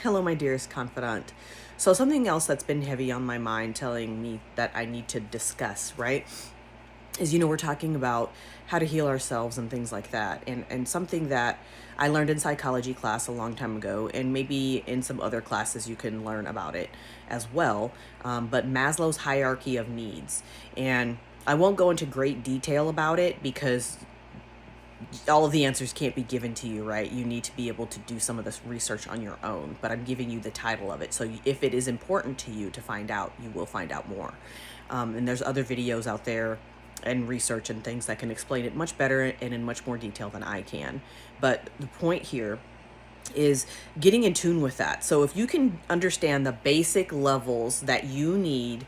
Hello, my dearest confidant. So something else that's been heavy on my mind, telling me that I need to discuss, right, is, we're talking about how to heal ourselves and things like that. And something that I learned in psychology class a long time ago, and maybe in some other classes you can learn about it as well, but Maslow's hierarchy of needs. And I won't go into great detail about it because all of the answers can't be given to you, right? You need to be able to do some of this research on your own, but I'm giving you the title of it. So if it is important to you to find out, you will find out more. And there's other videos out there and research and things that can explain it much better and in much more detail than I can. But the point here is getting in tune with that. So if you can understand the basic levels that you need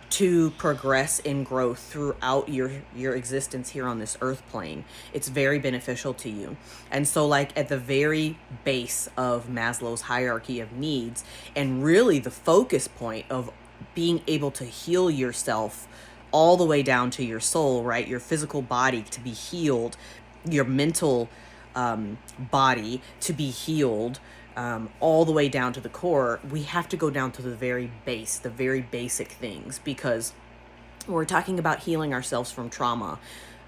to progress and grow throughout your existence here on this earth plane, it's very beneficial to you. And so, like, at the very base of Maslow's hierarchy of needs, and really the focus point of being able to heal yourself all the way down to your soul, right? Your physical body to be healed, your mental body to be healed, all the way down to the core. We have to go down to the very base, the very basic things, because we're talking about healing ourselves from trauma.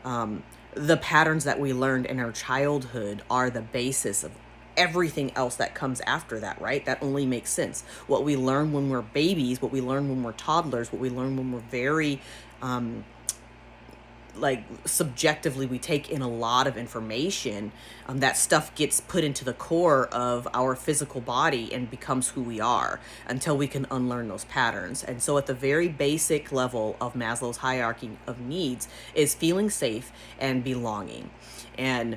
The patterns that we learned in our childhood are the basis of everything else that comes after that, right? That only makes sense. What we learn when we're babies, what we learn when we're toddlers, what we learn when we're very like subjectively, we take in a lot of information. That stuff gets put into the core of our physical body and becomes who we are until we can unlearn those patterns. And so at the very basic level of Maslow's hierarchy of needs is feeling safe and belonging. And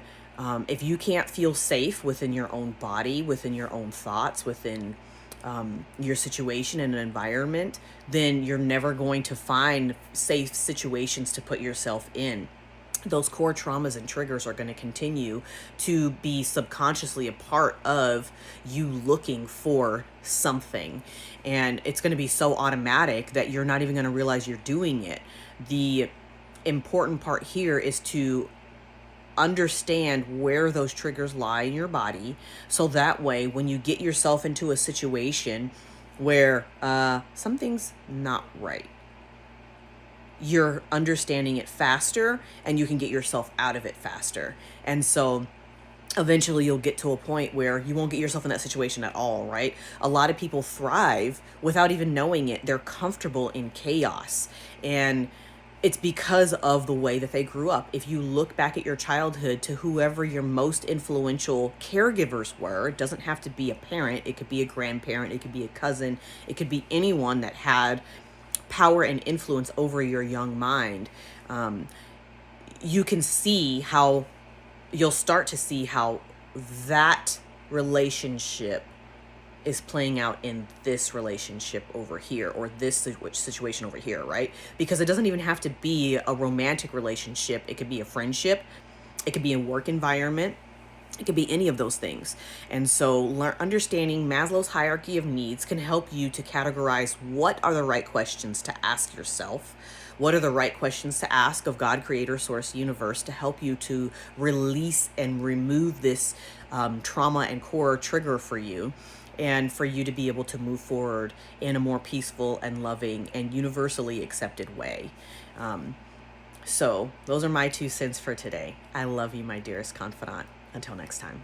if you can't feel safe within your own body, within your own thoughts, within your situation and environment, then you're never going to find safe situations to put yourself in. Those core traumas and triggers are going to continue to be subconsciously a part of you looking for something. And it's going to be so automatic that you're not even going to realize you're doing it. The important part here is to understand where those triggers lie in your body, so that way when you get yourself into a situation where something's not right, you're understanding it faster and you can get yourself out of it faster. And so eventually you'll get to a point where you won't get yourself in that situation at all, right? A lot of people thrive without even knowing it. They're comfortable in chaos, and it's because of the way that they grew up. If you look back at your childhood to whoever your most influential caregivers were, it doesn't have to be a parent. It could be a grandparent. It could be a cousin. It could be anyone that had power and influence over your young mind. You can see how, you'll start to see how that relationship is playing out in this relationship over here, or this situation over here, right? Because it doesn't even have to be a romantic relationship. It could be a friendship. It could be a work environment. It could be any of those things. And so understanding Maslow's hierarchy of needs can help you to categorize what are the right questions to ask yourself. What are the right questions to ask of God, Creator, Source, Universe, to help you to release and remove this trauma and core trigger for you, and for you to be able to move forward in a more peaceful and loving and universally accepted way. So those are my 2 cents for today. I love you, my dearest confidant. Until next time.